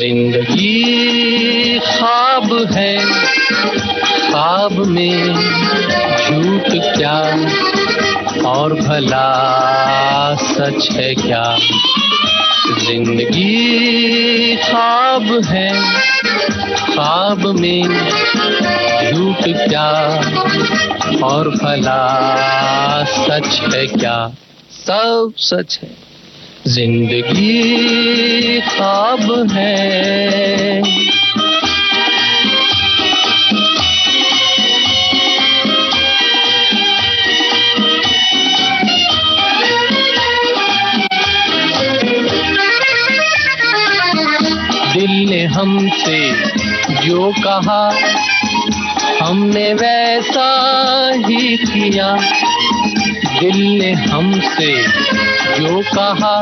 जिंदगी ख्वाब है, ख्वाब में झूठ क्या और भला सच है क्या। जिंदगी ख्वाब है, ख्वाब में झूठ क्या और भला सच है क्या। सब सच है, जिंदगी ख्वाब है। दिल ने हमसे जो कहा हमने वैसा ही किया। दिल ने हमसे जो कहा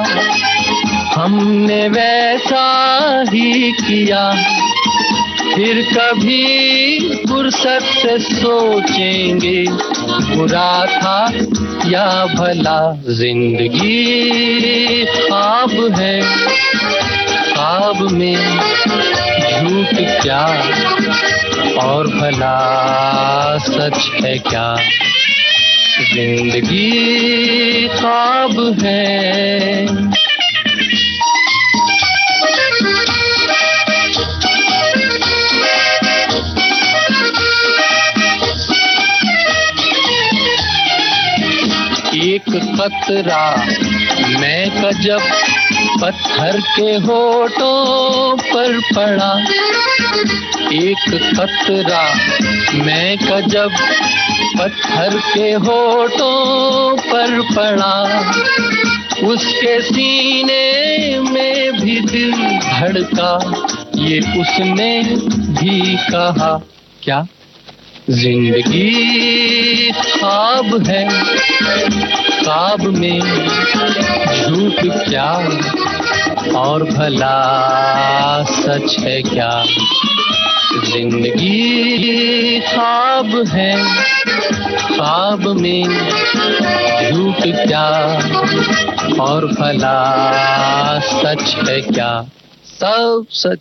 हमने वैसा ही किया। फिर कभी फुर्सत से सोचेंगे बुरा था या भला। जिंदगी ख्वाब है, ख्वाब में झूठ क्या और भला सच है क्या। जिंदगी ख्वाब है। एक खतरा मैं का जब पत्थर के होठों पर पड़ा। एक खतरा मैं का जब पत्थर के होठों पर पड़ा। उसके सीने में भी दिल धड़का, ये उसने भी कहा क्या। जिंदगी ख्वाब है, ख्वाब में झूठ क्या और भला सच है क्या। जिंदगी ख्वाब है, ख्वाब में झूठ क्या और भला सच है क्या। सब सच।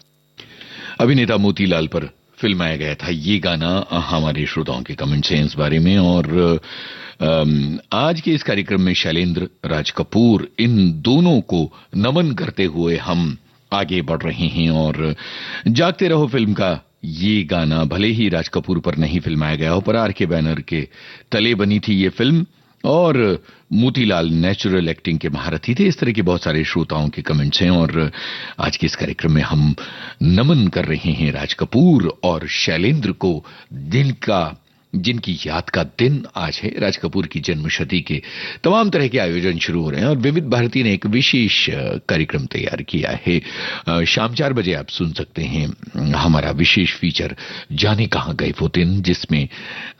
अभिनेता मोतीलाल पर फिल्माया गया था ये गाना। हमारे श्रोताओं के कमेंट्स हैं इस बारे में। और आज के इस कार्यक्रम में शैलेंद्र, राज कपूर, इन दोनों को नमन करते हुए हम आगे बढ़ रहे हैं। और जागते रहो फिल्म का ये गाना भले ही राज कपूर पर नहीं फिल्माया गया हो, पर आर के बैनर के तले बनी थी ये फिल्म और मोतीलाल नेचुरल एक्टिंग के महारथी थे। इस तरह के बहुत सारे श्रोताओं के कमेंट्स हैं। और आज के इस कार्यक्रम में हम नमन कर रहे हैं राज कपूर और शैलेंद्र को, जिनकी याद का दिन आज है। राज कपूर की जन्मशती के तमाम तरह के आयोजन शुरू हो रहे हैं और विविध भारती ने एक विशेष कार्यक्रम तैयार किया है। शाम 4 बजे आप सुन सकते हैं हमारा विशेष फीचर जाने कहां गए वो दिन, जिसमें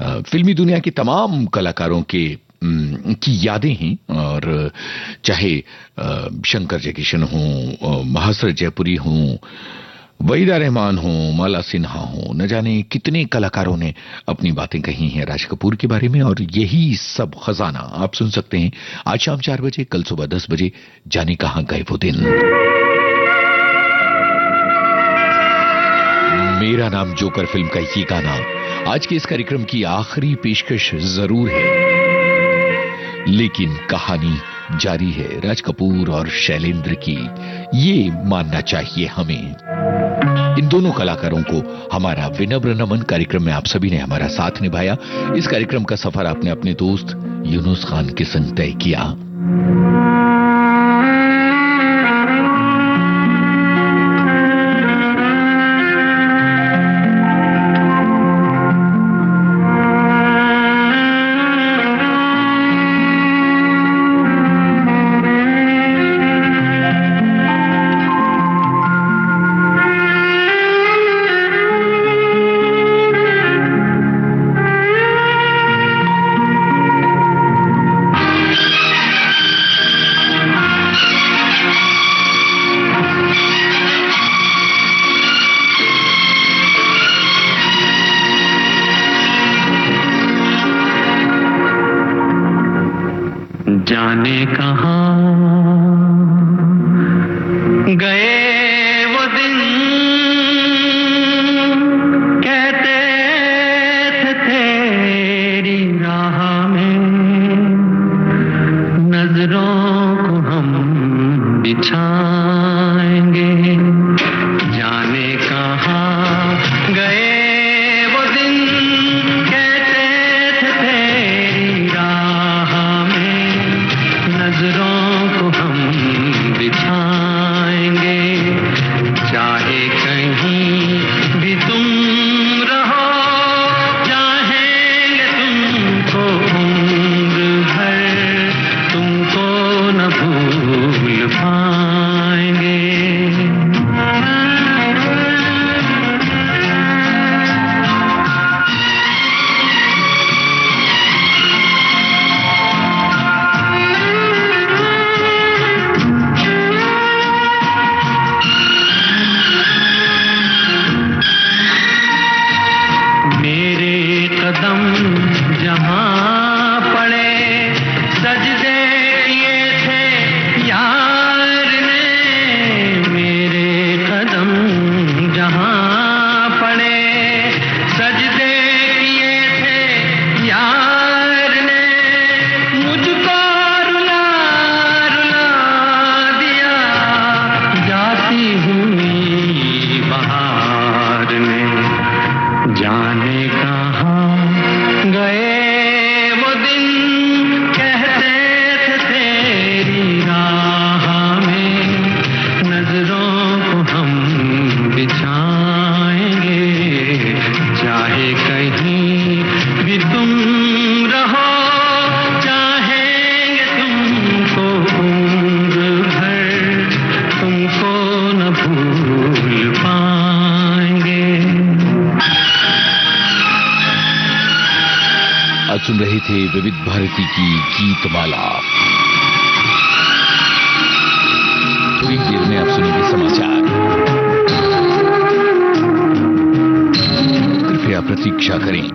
फिल्मी दुनिया के तमाम कलाकारों की यादें हैं। और चाहे शंकर जयकिशन हो, महासर जयपुरी हो, वहीदा रहमान हो, माला सिन्हा हो, न जाने कितने कलाकारों ने अपनी बातें कही हैं राज कपूर के बारे में। और यही सब खजाना आप सुन सकते हैं आज शाम 4 बजे, कल सुबह 10 बजे जाने कहां गए वो दिन। मेरा नाम जोकर फिल्म का ये गाना आज के इस कार्यक्रम की आखिरी पेशकश जरूर है, लेकिन कहानी जारी है राज कपूर और शैलेंद्र की, ये मानना चाहिए हमें। इन दोनों कलाकारों को हमारा विनम्र नमन। कार्यक्रम में आप सभी ने हमारा साथ निभाया। इस कार्यक्रम का सफर आपने अपने दोस्त यूनुस खान के संग तय किया। जाने कहां गए वो दिन आज सुन रहे थे विविध भारती की गीतमाला। थोड़ी देर में आप सुनेंगे समाचार। कृपया प्रतीक्षा करें।